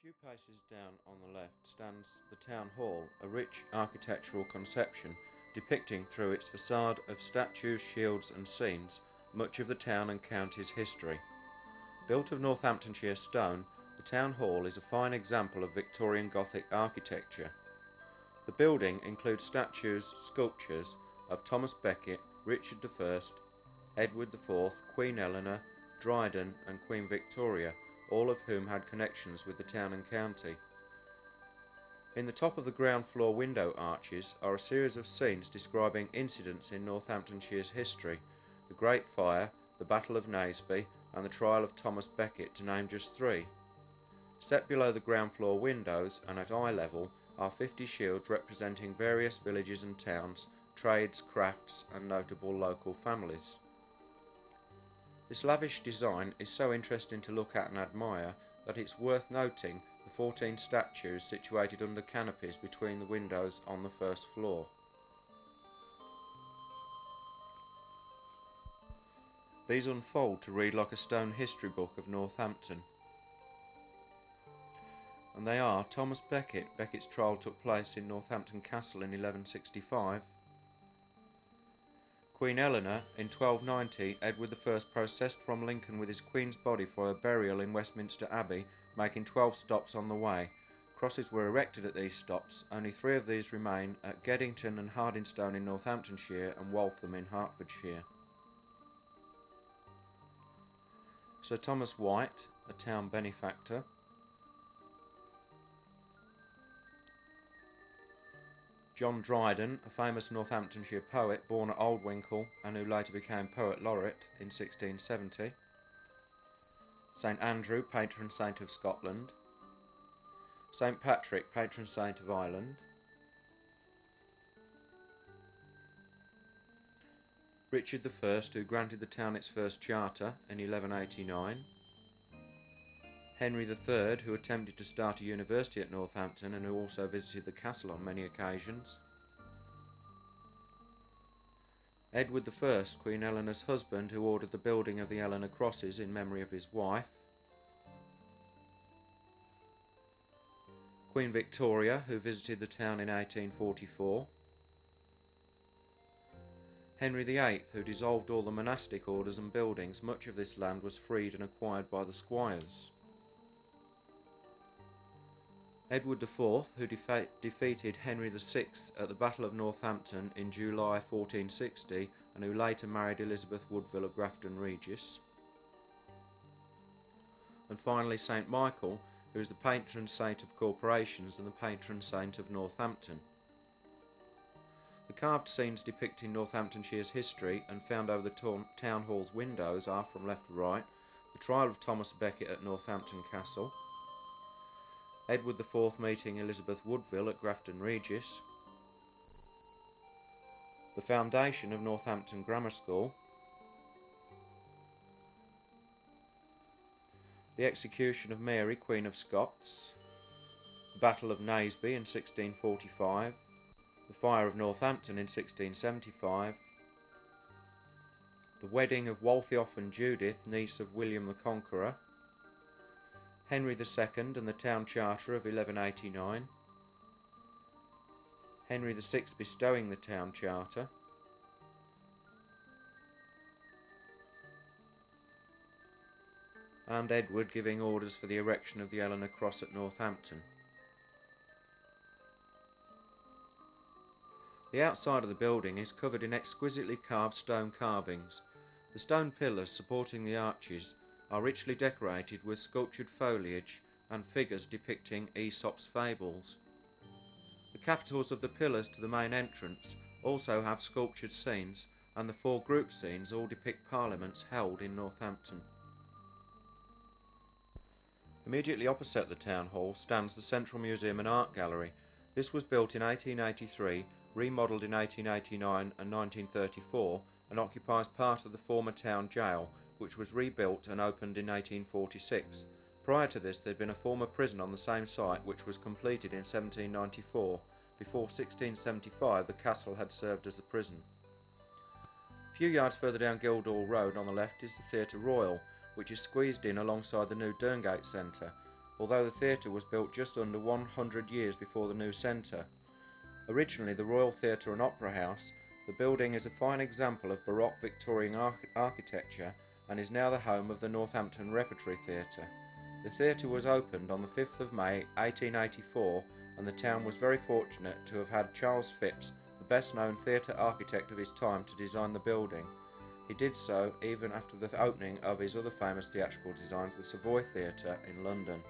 few paces down on the left stands the Town Hall, a rich architectural conception depicting through its facade of statues, shields and scenes much of the town and county's history. Built of Northamptonshire stone, the Town Hall is a fine example of Victorian Gothic architecture. The building includes statues, sculptures of Thomas Becket, Richard I, Edward IV, Queen Eleanor, Dryden and Queen Victoria, all of whom had connections with the town and county. In the top of the ground floor window arches are a series of scenes describing incidents in Northamptonshire's history: the Great Fire, the Battle of Naseby and the trial of Thomas Becket, to name just three. Set below the ground floor windows and at eye level are 50 shields representing various villages and towns, trades, crafts and notable local families. This lavish design is so interesting to look at and admire that it's worth noting the 14 statues situated under canopies between the windows on the first floor. These unfold to read like a stone history book of Northampton. And they are Thomas Becket. Becket's trial took place in Northampton Castle in 1165. Queen Eleanor. In 1290, Edward I processed from Lincoln with his queen's body for her burial in Westminster Abbey, making 12 stops on the way. Crosses were erected at these stops. Only 3 of these remain at Geddington and Hardingstone in Northamptonshire and Waltham in Hertfordshire. Sir Thomas White, a town benefactor. John Dryden, a famous Northamptonshire poet born at Aldwinkle and who later became Poet Laureate in 1670. St Andrew, patron saint of Scotland. St Patrick, patron saint of Ireland. Richard I, who granted the town its first charter in 1189. Henry III, who attempted to start a university at Northampton and who also visited the castle on many occasions. Edward I, Queen Eleanor's husband, who ordered the building of the Eleanor crosses in memory of his wife. Queen Victoria, who visited the town in 1844. Henry VIII, who dissolved all the monastic orders and buildings. Much of this land was freed and acquired by the squires. Edward IV, who defeated Henry VI at the Battle of Northampton in July 1460 and who later married Elizabeth Woodville of Grafton Regis. And finally St Michael, who is the patron saint of corporations and the patron saint of Northampton. The carved scenes depicting Northamptonshire's history and found over the town hall's windows are, from left to right, the trial of Thomas Becket at Northampton Castle, Edward IV meeting Elizabeth Woodville at Grafton Regis, the foundation of Northampton Grammar School, the execution of Mary, Queen of Scots, the Battle of Naseby in 1645, the Fire of Northampton in 1675, the wedding of Waltheof and Judith, niece of William the Conqueror, Henry II and the Town Charter of 1189, Henry VI bestowing the Town Charter, and Edward giving orders for the erection of the Eleanor Cross at Northampton. The outside of the building is covered in exquisitely carved stone carvings. The stone pillars supporting the arches are richly decorated with sculptured foliage and figures depicting Aesop's fables. The capitals of the pillars to the main entrance also have sculptured scenes, and the 4 group scenes all depict parliaments held in Northampton. Immediately opposite the town hall stands the Central Museum and Art Gallery. This was built in 1883, remodelled in 1889 and 1934, and occupies part of the former town jail, which was rebuilt and opened in 1846. Prior to this, there had been a former prison on the same site, which was completed in 1794. Before 1675, the castle had served as the prison. A few yards further down Guildhall Road on the left is the Theatre Royal, which is squeezed in alongside the new Derngate Centre. although the theatre was built just under 100 years before the new centre. Originally the Royal Theatre and Opera House, the building is a fine example of Baroque Victorian architecture and is now the home of the Northampton Repertory Theatre. The theatre was opened on the 5th of May 1884, and the town was very fortunate to have had Charles Phipps, the best known theatre architect of his time, to design the building. He did so even after the opening of his other famous theatrical designs, the Savoy Theatre in London.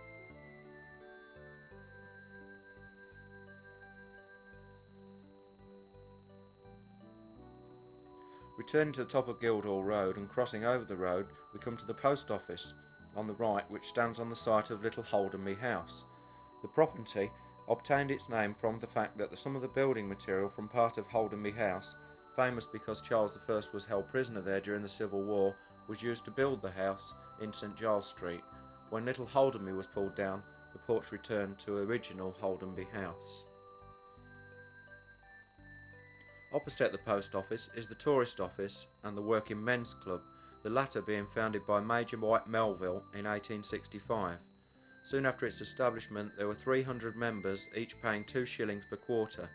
Returning to the top of Guildhall Road and crossing over the road, we come to the post office on the right, which stands on the site of Little Holdenby House. The property obtained its name from the fact that some of the building material from part of Holdenby House, famous because Charles I was held prisoner there during the Civil War, was used to build the house in St Giles Street. When Little Holdenby was pulled down, the porch returned to original Holdenby House. Opposite the post office is the tourist office and the Working Men's Club, the latter being founded by Major White Melville in 1865. Soon after its establishment there were 300 members, each paying 2 shillings per quarter.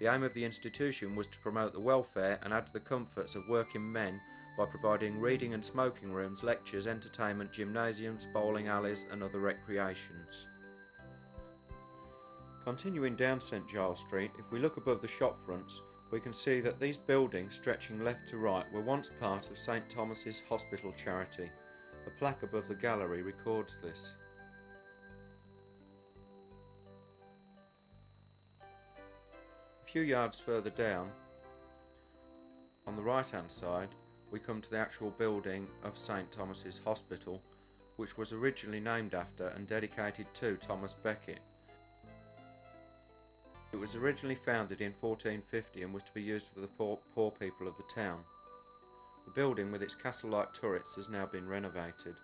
The aim of the institution was to promote the welfare and add to the comforts of working men by providing reading and smoking rooms, lectures, entertainment, gymnasiums, bowling alleys and other recreations. Continuing down St Giles Street, if we look above the shop fronts, we can see that these buildings, stretching left to right, were once part of St Thomas's Hospital charity. A plaque above the gallery records this. A few yards further down, on the right hand side, we come to the actual building of St Thomas's Hospital, which was originally named after and dedicated to Thomas Becket. It was originally founded in 1450 and was to be used for the poor people of the town. The building with its castle-like turrets has now been renovated.